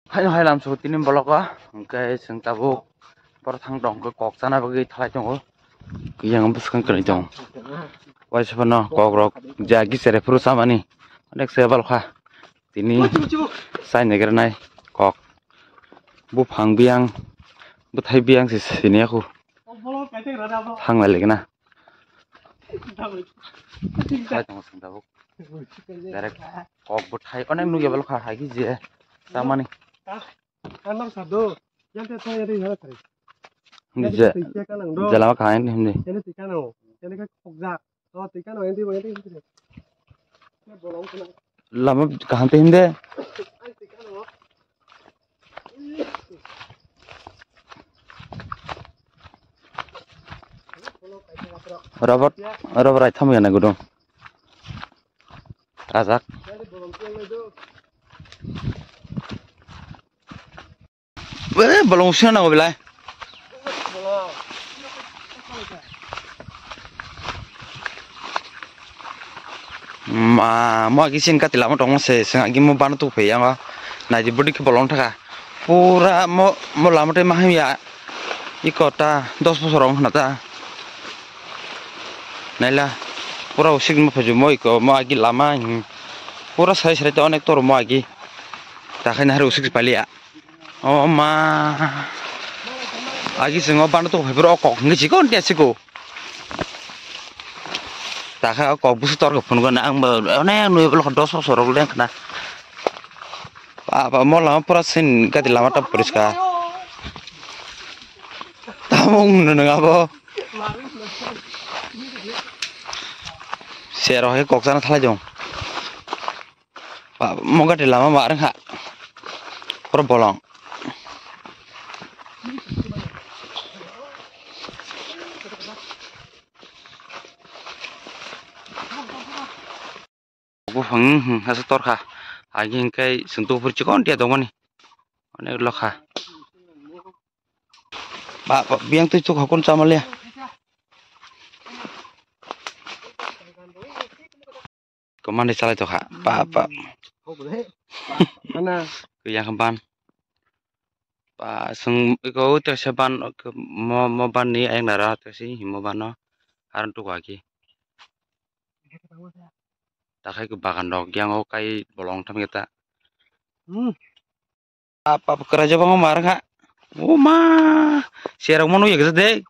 hai lam su tinin boloka ke sing tabuk por thang dong ke kok sana bagi thalai dong yang buskan kali dong wai sabana kok rok jagi sere furu samani onek sebal kha tini sai neger nai kok bu phang biang bu thai biang si sini aku thang lai legna thai dong sing tabuk direct kok bu thai onek nu gebal kha hagi je samani Kanang sado, yang tetap yang di sana. Hindi jalan kain hindi. Ini tikan oh, ini kan kokjak. Oh tikan oh yang di mana itu? Ini bolong kena. Lama kahan hindi. Ay tikan oh. Robot ay tham yana gudong. Razak. Balong siya na ko bilay. Mo gisin katila mo tong se senga gimu banu tu pe yang na ji budi ke balong thaka. Pura mo lamote mahim ya. Ikota 10 বছর না তা. Naila pura usik mo paju mo iko mo agi lama. Pura sai ta onek tor mo agi. Takhan har usik palia. Oh ma. Agi sengo banu tu pe bro kok ngi ji kon tia siko. Takha kok busu tor ko pun ko na ang ba ne nu blo 10 বছর len kana. Apa mo lama pura sin kati lama ta puriska. Tamong nung apa? Seroh he kok sana thalai jong. Pak moga de lama mareng ha. Pro bolong. Aku phang hasa tor kha. Agi kai sentuh pur cikon dia dong ni. Onek lo kha. Pak biang tu cuk hakun sama ya. Kemana salah itu kak? Pak. Mana? Ke yang keban. Pak seng kau terseban ke mau ban ni ayang darah tersi mau ban no. Haran tu lagi. Tak kai ke bagan dog yang kau kai bolong tam kita. Apa kerja bang marah kak? Oh ma, siarang manu ya gede.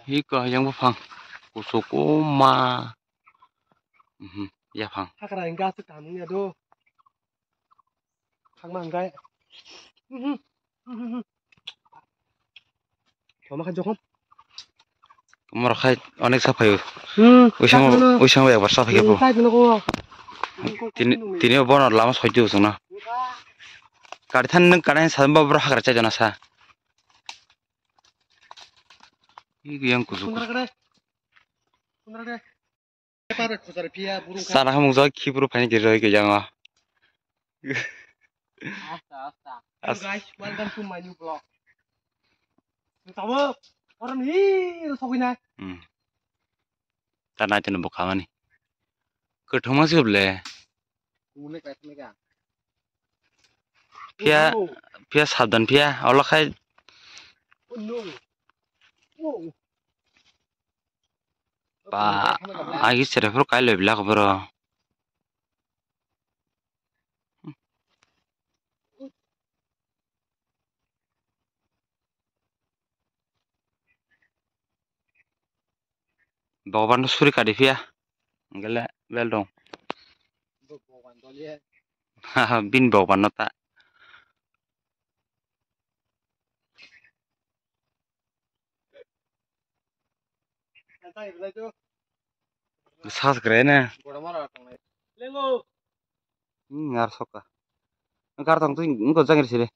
Hika yang bapang. Kusuku ma. Ya phang. Hakara enggak sekali ya do. Hang manggai. Kamu makan jokom? Kamu rakai onek sapai. Usang ya bersah pakai bu. Tini bono lama soju suna. Karitan neng karen sambil berhak kerja jana sa. Ini yang kusuku. Sana kamu jauh kibru panik jadi ke jangan. Guys, welcome to my new vlog. Tahu orang ini soalnya. Tanah jenuh buka mana? Ketemu sih boleh. Pia sabdan pia. Allah kai. Pak, agi server kai lebih lah bro. Bawa bantu suri kadi via, enggak bel dong. Haha, bin bawa bantu tak. Sas keren ya. Ngar soka. Ngar tang tu enggak jangir sih deh.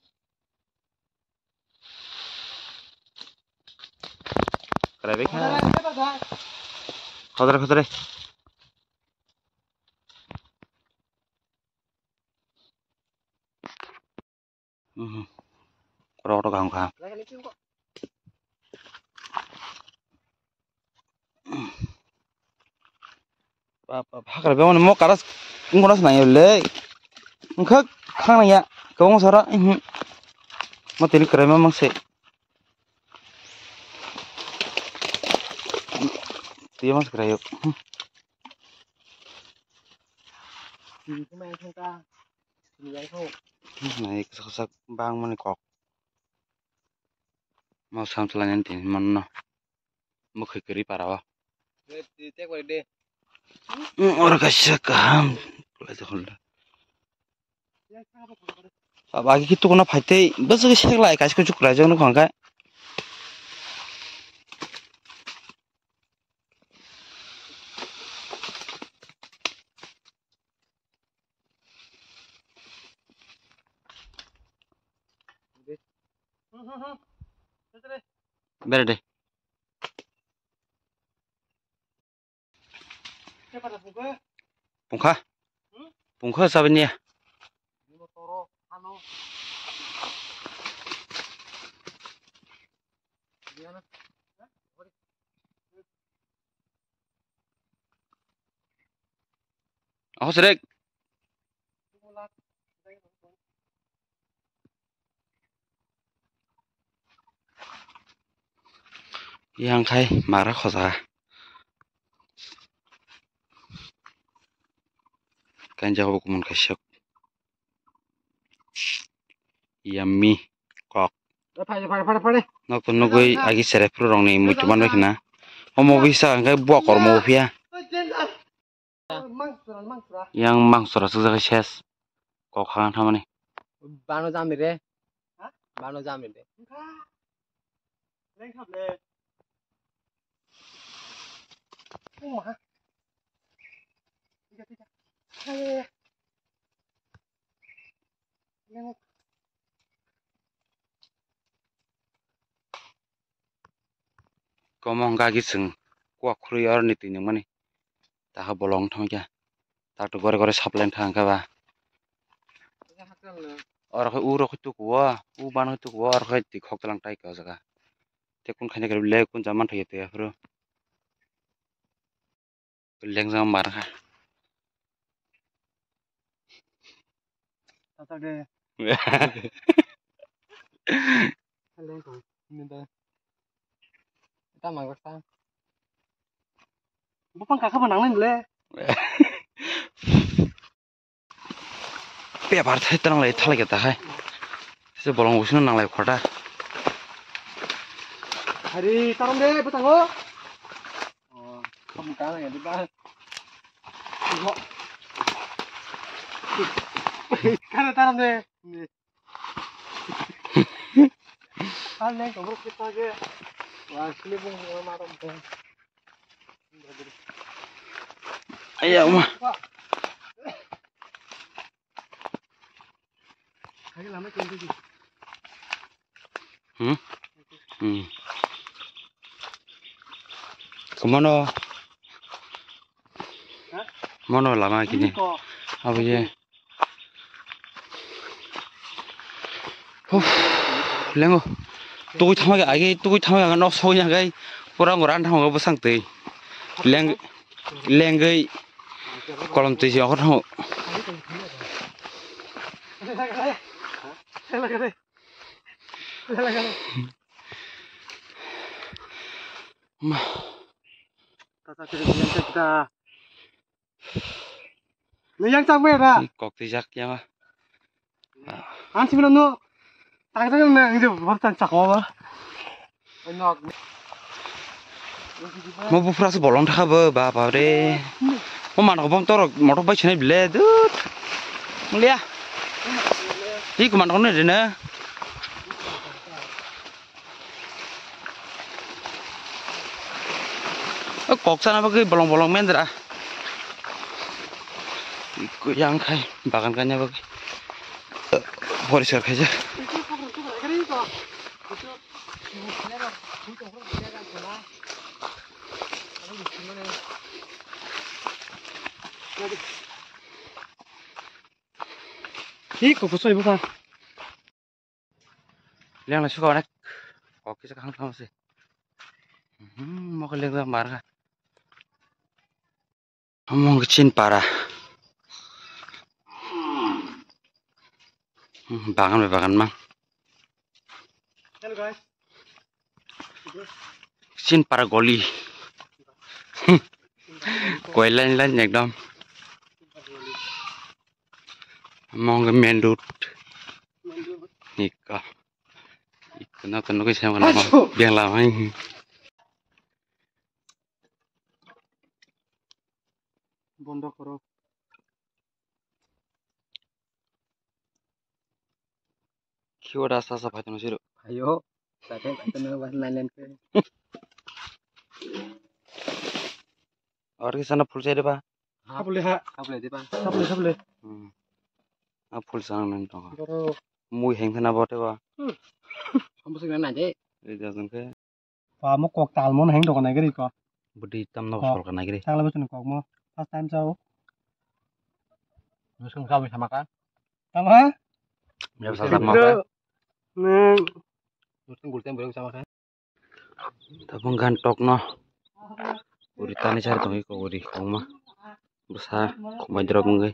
Keren kan? Khotre. Kurang kang. Pak, keren banget mau karas ngoras nanya le. Engkak khang này ya kau ngomong sara mau tini keren memang sih dia mas keren yuk naik kesak bang mana kok mau sam telanyan tin mana mau kiri parawa orang kasih kaham bagi kita kena fight bos kesek lah kasih kucuk raja nu kangkai beres deh pungkah pungkah sabennya aku sedek yang kai marah khosa kan jawab kumun kasyok yummy kok nak tuh nugui agi serep rong nih muncul mana kena mau bisa kan buat kor mau via yang mang surat susah kes kok kangen sama nih Bano jam deh. Bano jam deh. kau mau nggak giseng kuak kurior nih tinyong mana tak bolong thong ya tak tuh gore saplen thang kaba orang ke uro itu kuah ban itu kuah orang ke tikok telang tai kau jaga tekun kayaknya kalau lek pun zaman thaya ya bro leng sama marah Tata deh. Kita mau kesana. Bukan kakak menang nih le. pe bar thai tang lai thalai kita hai se bolong usno nang lai khota Hari tarum deh, betang lo. Oh, kamu kalah ya di bawah. Karena tarum deh. Aneh, kamu kita aja. Wah, sini pun marum deh. ayo mah Kayaknya lama kayak gitu. kemana mana lama gini apa ya lengo tôi thằng cái tôi thằng cái nó sôi nhà cái orang orang thằng cái besang tây leng leng cái kolam tây sih aku thằng Tata kira-kira kita. Nih yang sampai dah. kok tijak ya mah An sih bilang nu. Tangan nih itu bertan cakwa. Enak. mau pura se bolong thaka ba ba re mau mana kau bang torok motor bike sini beli dud mulia ini kemana kau nih dena kok sana pakai bolong-bolong mendra ikut yang kai bahkan kannya pakai polisir aja Ih, kok kusoi bukan? liang lah suka nek kok kita kan sama sih mau ke liang gambar kan ngomong kecin parah bagan mang Hello guys. sin para goli koi lain ekdom mong ke main road nika ikna to nuke sam kana biang la mai বন্ধ করো kiwa da sa bhai tano siru ayo saya itu nih bahas lain ke aur ke sana phul chai ba apa boleh ha apa boleh deh bang apa boleh a phul sang nan to baru mui heng thana bote ba kamu segera aja ei da jun ke kamu kok talmon hang dong naik kok budi tam na sol kana giri sang lebih seneng kok mau first time jauh langsung kami sama kan sama ya sa ma ka neng langsung gulten boleh sama kan tabung gantok no uri tani char to ko uri khoma bersa khoma drop ngai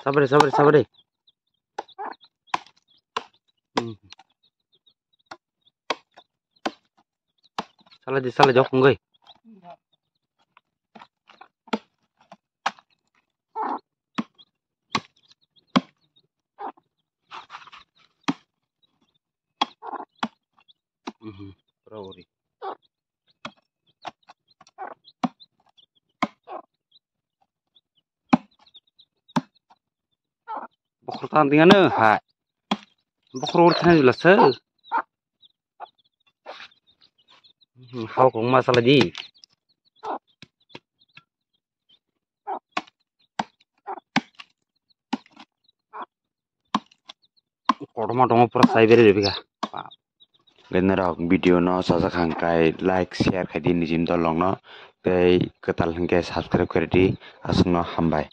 sabar salah jok ngai pura uri bokor tan tingana ha bokor ur thana jula sa hau kong masalah ji kodoma dong pura sai bere rebika genera video no saja khangkai like share khai di nijim dolong no tei ketal hingke subscribe kare di asungno hambai